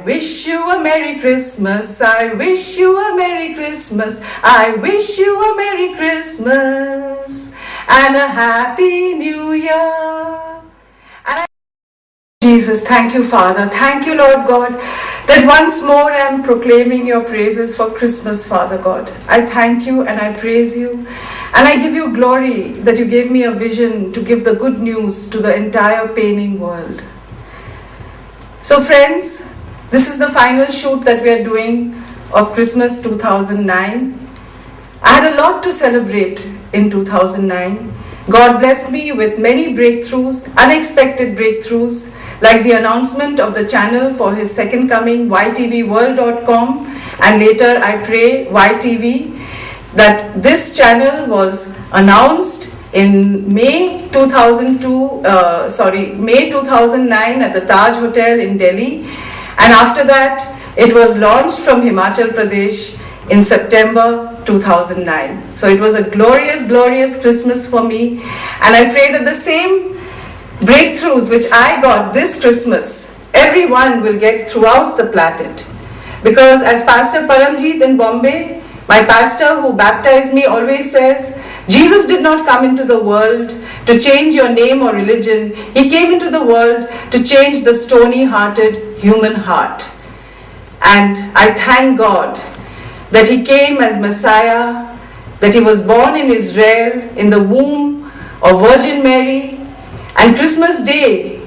wish you a Merry Christmas. I wish you a Merry Christmas. I wish you a Merry Christmas and a Happy New Year. And Jesus, thank you, Father. Thank you, Lord God, that once more I am proclaiming your praises for Christmas, Father God. I thank you and I praise you. And I give you glory that you gave me a vision to give the good news to the entire paining world. So friends, this is the final shoot that we are doing of Christmas 2009. I had a lot to celebrate in 2009. God blessed me with many breakthroughs, unexpected breakthroughs, like the announcement of the channel for his second coming, ytvworld.com, and later I pray YTV, that this channel was announced in May 2009 at the Taj Hotel in Delhi, and after that it was launched from Himachal Pradesh in September 2009. So it was a glorious, glorious Christmas for me, and I pray that the same breakthroughs which I got this Christmas, everyone will get throughout the planet. Because as Pastor Paramjeet in Bombay, my pastor who baptized me, always says, Jesus did not come into the world to change your name or religion. He came into the world to change the stony-hearted human heart. And I thank God that he came as Messiah, that he was born in Israel in the womb of Virgin Mary. And Christmas Day,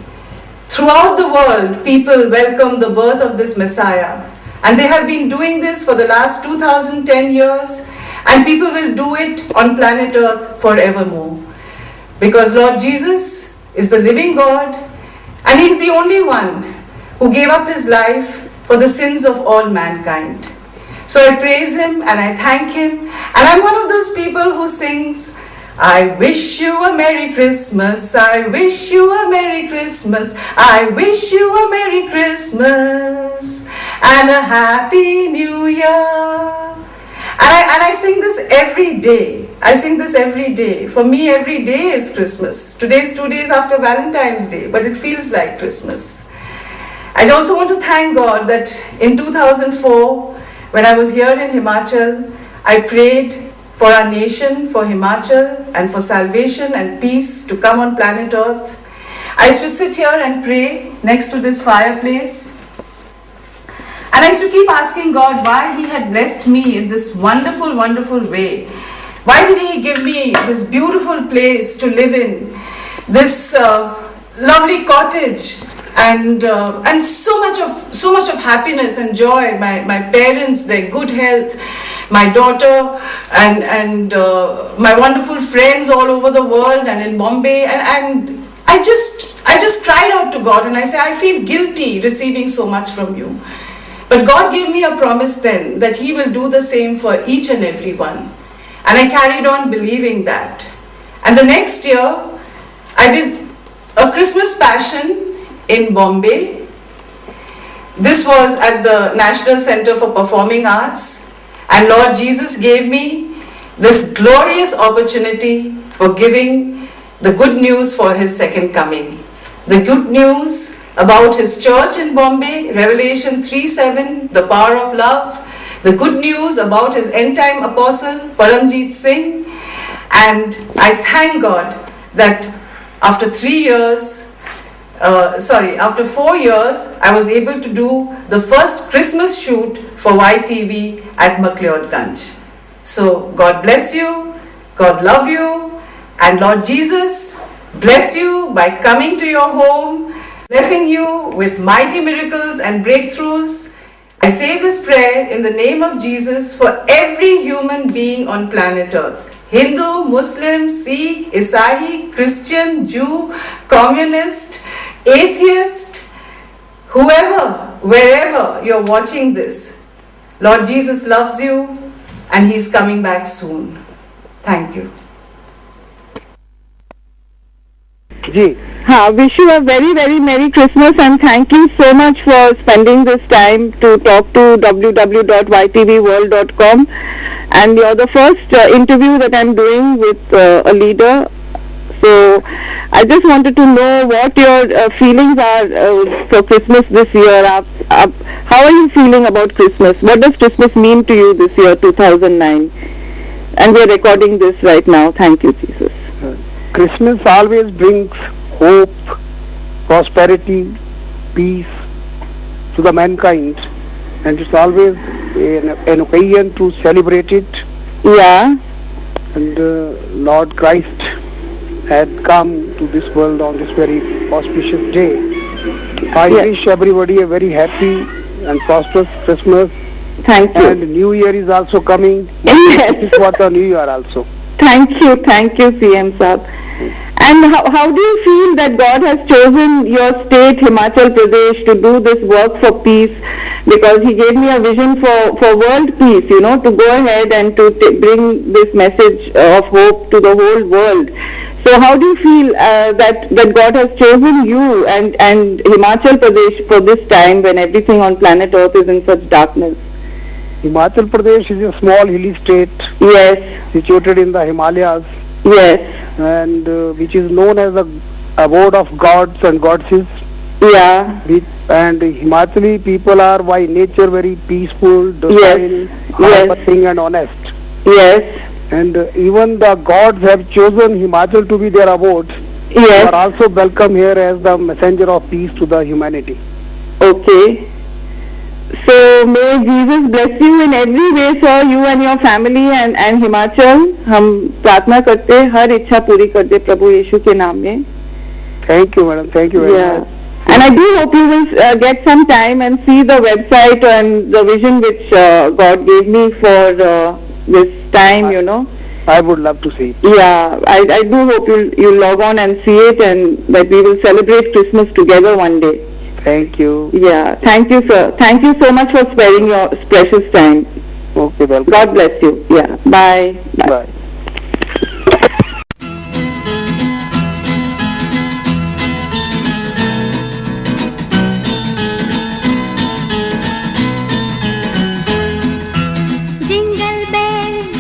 throughout the world, people welcome the birth of this Messiah. And they have been doing this for the last 2010 years, and people will do it on planet Earth forevermore. Because Lord Jesus is the living God, and He's the only one who gave up His life for the sins of all mankind. So I praise Him and I thank Him, and I'm one of those people who sings, I wish you a Merry Christmas, I wish you a Merry Christmas, I wish you a Merry Christmas and a Happy New Year. And I sing this every day. I sing this every day. For me, every day is Christmas. Today is 2 days after Valentine's Day, but it feels like Christmas. I also want to thank God that in 2004, when I was here in Himachal, I prayed for our nation, for Himachal, and for salvation and peace to come on planet Earth. I used to sit here and pray next to this fireplace. And I used to keep asking God why He had blessed me in this wonderful, wonderful way. Why did He give me this beautiful place to live in, this lovely cottage, and so much of happiness and joy. My parents, their good health, my daughter, and my wonderful friends all over the world and in Bombay, and I just cried out to God and I said, I feel guilty receiving so much from you. But God gave me a promise then that He will do the same for each and every one. And I carried on believing that. And the next year, I did a Christmas Passion in Bombay. This was at the National Center for Performing Arts. And Lord Jesus gave me this glorious opportunity for giving the good news for His second coming. The good news about His church in Bombay, Revelation 3:7, the power of love. The good news about His end-time apostle, Paramjeet Singh. And I thank God that after 4 years, I was able to do the first Christmas shoot for YTV at McLeodganj. So God bless you, God love you, and Lord Jesus bless you by coming to your home, blessing you with mighty miracles and breakthroughs. I say this prayer in the name of Jesus for every human being on planet Earth. Hindu, Muslim, Sikh, Isai, Christian, Jew, Communist, Atheist, whoever, wherever you're watching this. Lord Jesus loves you and He's coming back soon. Thank you. Ji. Wish you a very, very Merry Christmas and thank you so much for spending this time to talk to www.ytvworld.com. And you're the first interview that I'm doing with a leader. So I just wanted to know what your feelings are for Christmas this year. How are you feeling about Christmas? What does Christmas mean to you this year, 2009? And we're recording this right now. Thank you, Jesus. Christmas always brings hope, prosperity, peace to the mankind, and it's always an occasion to celebrate it. Yeah. And Lord Christ had come to this world on this very auspicious day. I wish everybody a very happy and prosperous Christmas. Thank you. And New Year is also coming. Yes. This is what the New Year also. Thank you, CM Saab. And how do you feel that God has chosen your state, Himachal Pradesh, to do this work for peace? Because He gave me a vision for world peace, you know, to go ahead and to bring this message of hope to the whole world. So how do you feel that God has chosen you and Himachal Pradesh for this time when everything on planet Earth is in such darkness? Himachal Pradesh is a small hilly state. Yes. Situated in the Himalayas. Yes. And which is known as the abode of gods and goddesses. Yeah. And Himachali people are by nature very peaceful, docile, hardworking and honest. Yes. And even the gods have chosen Himachal to be their abode. Yes. They are also welcome here as the messenger of peace to the humanity. Okay. So may Jesus bless you in every way, sir, you and your family and Himachal. हम प्रार्थना करते हैं हर इच्छा पूरी कर दे प्रभु यीशु के नाम में. Thank you, madam. Thank you very much. And I do hope you will get some time and see the website and the vision which God gave me for this time, you know. I would love to see it. Yeah, I do hope you'll log on and see it and that we will celebrate Christmas together one day. Thank you. Yeah, thank you, sir. Thank you so much for sparing your precious time. Okay, welcome. God bless you. Yeah, bye. Bye. Jingle bells,